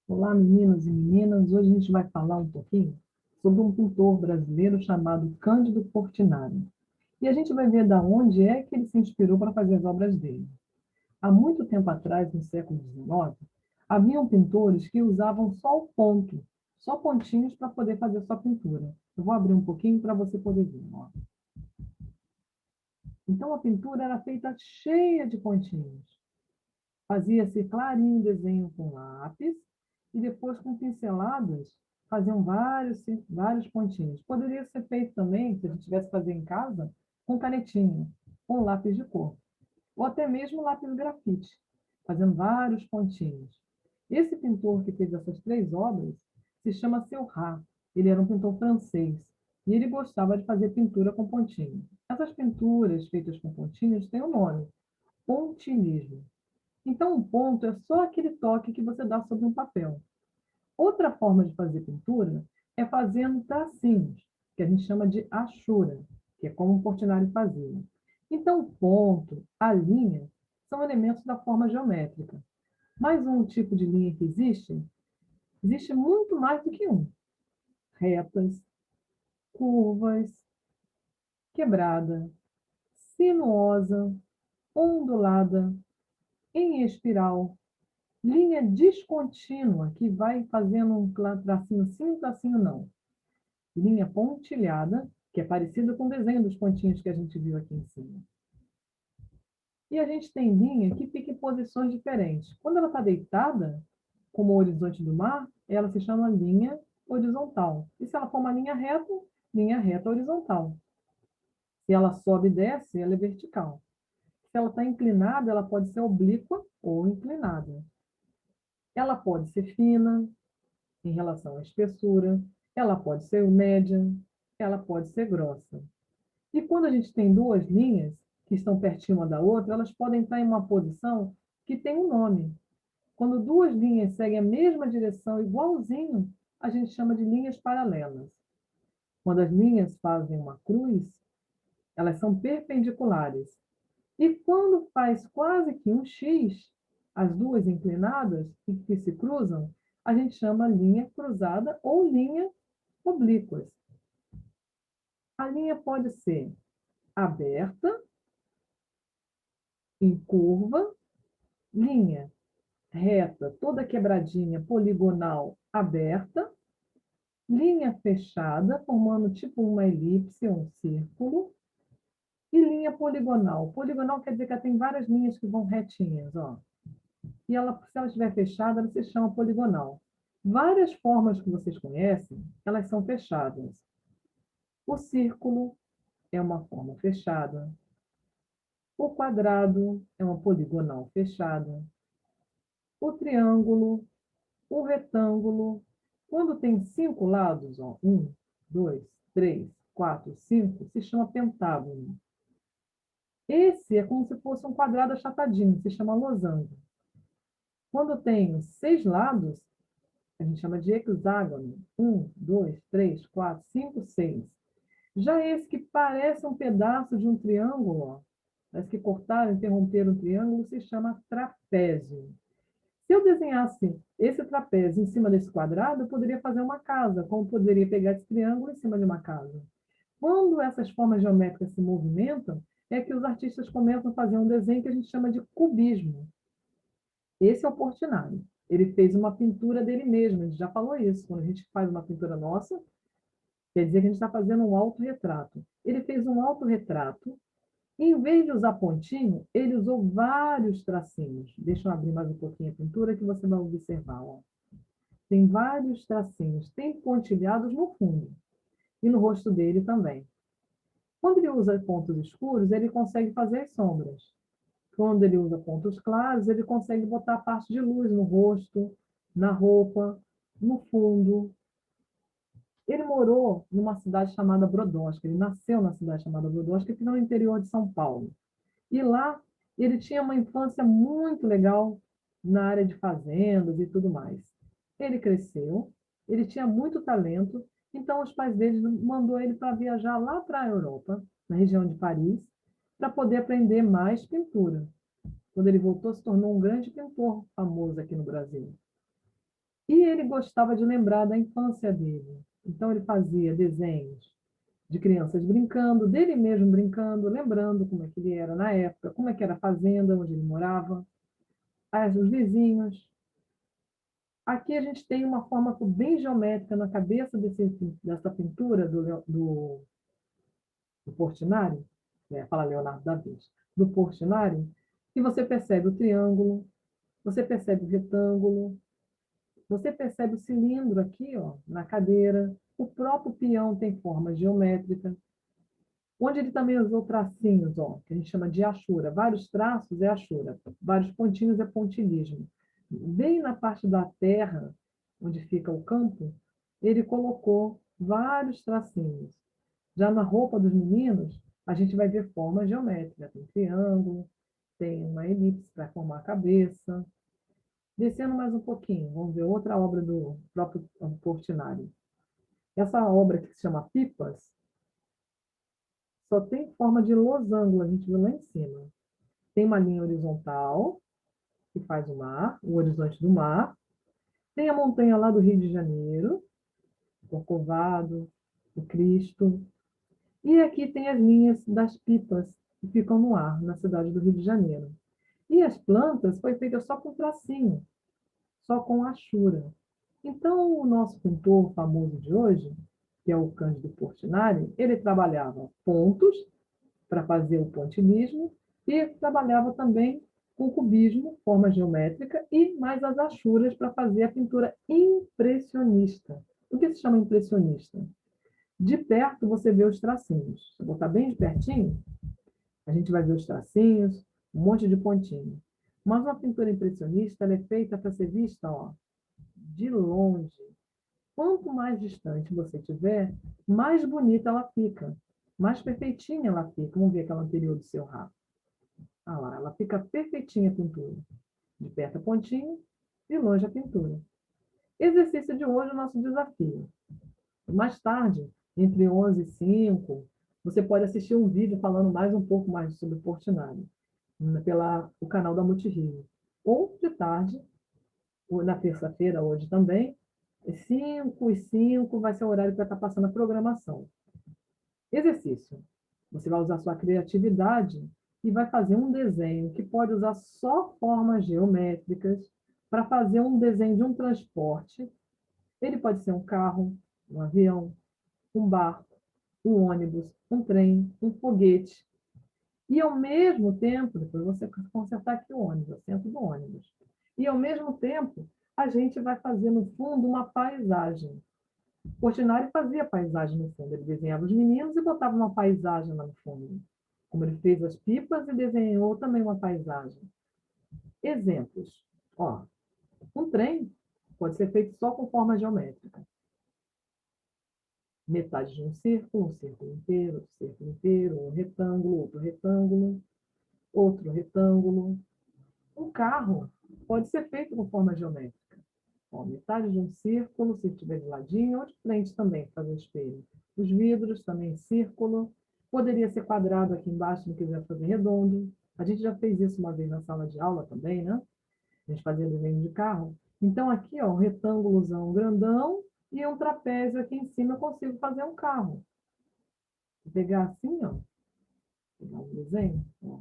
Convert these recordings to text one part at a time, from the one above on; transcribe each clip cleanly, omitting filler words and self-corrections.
Olá, meninos e meninas. Hoje a gente vai falar um pouquinho sobre um pintor brasileiro chamado Cândido Portinari. E a gente vai ver da onde é que ele se inspirou para fazer as obras dele. Há muito tempo atrás, no século XIX, haviam pintores que usavam só o ponto, só pontinhos para poder fazer sua pintura. Eu vou abrir um pouquinho para você poder ver. Ó. Então a pintura era feita cheia de pontinhos. Fazia-se clarinho desenho com lápis e depois com pinceladas faziam vários pontinhos. Poderia ser feito também, se a gente tivesse que fazer em casa, com canetinha, com lápis de cor, ou até mesmo lápis grafite, fazendo vários pontinhos. Esse pintor que fez essas três obras se chama Seurat. Ele era um pintor francês e ele gostava de fazer pintura com pontinhos. Essas pinturas feitas com pontinhos têm um nome, pontilhismo. Então, um ponto é só aquele toque que você dá sobre um papel. Outra forma de fazer pintura é fazendo tracinhos, que a gente chama de achura, que é como o Portinari fazia. Então, o ponto, a linha, são elementos da forma geométrica. Mais um tipo de linha que existe muito mais do que um. Retas, curvas, quebrada, sinuosa, ondulada, em espiral, linha descontínua, que vai fazendo um tracinho sim, um tracinho não. Linha pontilhada, que é parecida com o desenho dos pontinhos que a gente viu aqui em cima. E a gente tem linha que fica em posições diferentes. Quando ela está deitada, como o horizonte do mar, ela se chama linha horizontal. E se ela for uma linha reta horizontal. Se ela sobe e desce, ela é vertical. Se ela está inclinada, ela pode ser oblíqua ou inclinada. Ela pode ser fina, em relação à espessura, ela pode ser média, ela pode ser grossa. E quando a gente tem duas linhas que estão pertinho uma da outra, elas podem estar em uma posição que tem um nome. Quando duas linhas seguem a mesma direção igualzinho, a gente chama de linhas paralelas. Quando as linhas fazem uma cruz, elas são perpendiculares. E quando faz quase que um X, as duas inclinadas e que se cruzam, a gente chama linha cruzada ou linha oblíquas. A linha pode ser aberta, em curva, linha reta, toda quebradinha, poligonal, aberta, linha fechada, formando tipo uma elipse, um círculo, e linha poligonal. Poligonal quer dizer que ela tem várias linhas que vão retinhas, ó. E ela, se ela estiver fechada, ela se chama poligonal. Várias formas que vocês conhecem, elas são fechadas. O círculo é uma forma fechada. O quadrado é uma poligonal fechada. O triângulo, o retângulo, quando tem 5 lados, ó, 1, 2, 3, 4, 5, se chama pentágono. Esse é como se fosse um quadrado achatadinho, se chama losango. Quando tem 6 lados, a gente chama de hexágono. 1, 2, 3, 4, 5, 6. Já esse que parece um pedaço de um triângulo, ó, parece que cortaram, interromperam o triângulo, se chama trapézio. Se eu desenhasse esse trapézio em cima desse quadrado, eu poderia fazer uma casa, como poderia pegar esse triângulo em cima de uma casa. Quando essas formas geométricas se movimentam, é que os artistas começam a fazer um desenho que a gente chama de cubismo. Esse é o Portinari. Ele fez uma pintura dele mesmo, a gente já falou isso. Quando a gente faz uma pintura nossa, quer dizer que a gente está fazendo um autorretrato. Ele fez um autorretrato. Em vez de usar pontinho, ele usou vários tracinhos. Deixa eu abrir mais um pouquinho a pintura que você vai observar. Ó. Tem vários tracinhos, tem pontilhados no fundo e no rosto dele também. Quando ele usa pontos escuros, ele consegue fazer as sombras. Quando ele usa pontos claros, ele consegue botar a parte de luz no rosto, na roupa, no fundo. Ele morou numa cidade chamada Brodowski. Ele nasceu na cidade chamada Brodowski, que fica no interior de São Paulo. E lá ele tinha uma infância muito legal na área de fazendas e tudo mais. Ele cresceu, ele tinha muito talento, então os pais dele mandou ele para viajar lá para a Europa, na região de Paris, para poder aprender mais pintura. Quando ele voltou, se tornou um grande pintor famoso aqui no Brasil. E ele gostava de lembrar da infância dele. Então, ele fazia desenhos de crianças brincando, dele mesmo brincando, lembrando como é que ele era na época, como é que era a fazenda onde ele morava, os vizinhos. Aqui a gente tem uma forma bem geométrica na cabeça dessa pintura do Portinari, né? Fala Leonardo da Vinci, do Portinari, que você percebe o triângulo, você percebe o retângulo, você percebe o cilindro aqui, ó, na cadeira, o próprio peão tem forma geométrica, onde ele também usou tracinhos, ó, que a gente chama de achura. Vários traços é achura, vários pontinhos é pontilhismo. Bem na parte da terra, onde fica o campo, ele colocou vários tracinhos. Já na roupa dos meninos, a gente vai ver forma geométrica. Tem triângulo, tem uma elipse para formar a cabeça. Descendo mais um pouquinho, vamos ver outra obra do próprio Portinari. Essa obra que se chama Pipas, só tem forma de losango, a gente viu lá em cima. Tem uma linha horizontal, que faz o mar, o horizonte do mar. Tem a montanha lá do Rio de Janeiro, o Corcovado, o Cristo. E aqui tem as linhas das pipas, que ficam no ar, na cidade do Rio de Janeiro. E as plantas foi feita só com tracinho, só com achura. Então, o nosso pintor famoso de hoje, que é o Cândido Portinari, ele trabalhava pontos para fazer o pontilhismo e trabalhava também com cubismo, forma geométrica, e mais as achuras para fazer a pintura impressionista. O que se chama impressionista? De perto você vê os tracinhos. Se eu botar bem de pertinho, a gente vai ver os tracinhos, um monte de pontinho. Mas uma pintura impressionista ela é feita para ser vista, ó, de longe. Quanto mais distante você tiver, mais bonita ela fica, mais perfeitinha ela fica. Vamos ver aquela anterior do seu rabo. Ah lá, ela fica perfeitinha a pintura. De perto a pontinha, de longe a pintura. Exercício de hoje, o nosso desafio. Mais tarde, entre 11 e 5, você pode assistir um vídeo falando mais um pouco mais sobre Portinari, pela o canal da Multirio. Ou de tarde, ou na terça-feira, hoje também, 5 e 5 vai ser o horário que vai estar passando a programação. Exercício. Você vai usar sua criatividade e vai fazer um desenho que pode usar só formas geométricas para fazer um desenho de um transporte. Ele pode ser um carro, um avião, um barco, um ônibus, um trem, um foguete. E, ao mesmo tempo, depois você consertar aqui o ônibus, o centro do ônibus. E, ao mesmo tempo, a gente vai fazer, no fundo, uma paisagem. Portinari fazia paisagem no fundo. Ele desenhava os meninos e botava uma paisagem lá no fundo. Como ele fez as pipas e desenhou também uma paisagem. Exemplos. Ó, um trem pode ser feito só com forma geométrica. Metade de um círculo inteiro, um retângulo, outro retângulo. Um carro pode ser feito com forma geométrica. Ó, metade de um círculo, se estiver de ladinho, ou de frente também, fazer espelho. Os vidros também círculo. Poderia ser quadrado aqui embaixo, se não quiser fazer redondo. A gente já fez isso uma vez na sala de aula também, né? A gente fazia desenho de carro. Então, aqui, ó, um retângulozão grandão e um trapézio aqui em cima, eu consigo fazer um carro. Vou pegar assim, ó, pegar um desenho, ó.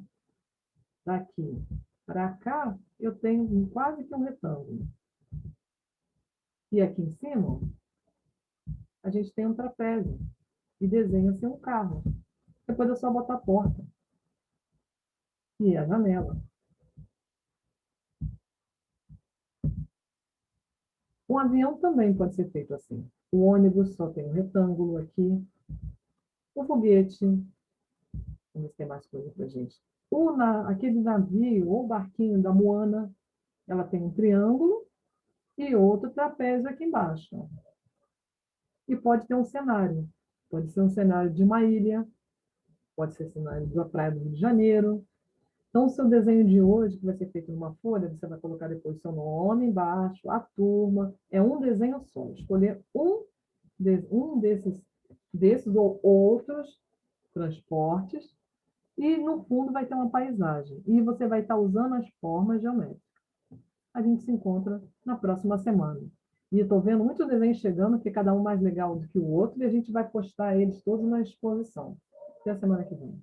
Daqui para cá, eu tenho quase que um retângulo. E aqui em cima, a gente tem um trapézio e desenha-se um carro. Depois é só botar a porta e a janela. Um avião também pode ser feito assim. O ônibus só tem um retângulo aqui. O foguete, vamos ver se tem mais coisa para gente. Aquele navio ou barquinho da Moana, ela tem um triângulo e outro trapézio aqui embaixo. E pode ter um cenário. Pode ser um cenário de uma ilha, pode ser cenário da praia do Rio de Janeiro. Então, o seu desenho de hoje, que vai ser feito numa folha, você vai colocar depois o seu nome embaixo, a turma. É um desenho só. Escolher um desses ou outros transportes. E, no fundo, vai ter uma paisagem. E você vai estar usando as formas geométricas. A gente se encontra na próxima semana. E estou vendo muitos desenhos chegando, que cada um mais legal do que o outro, e a gente vai postar eles todos na exposição. Até a semana que vem.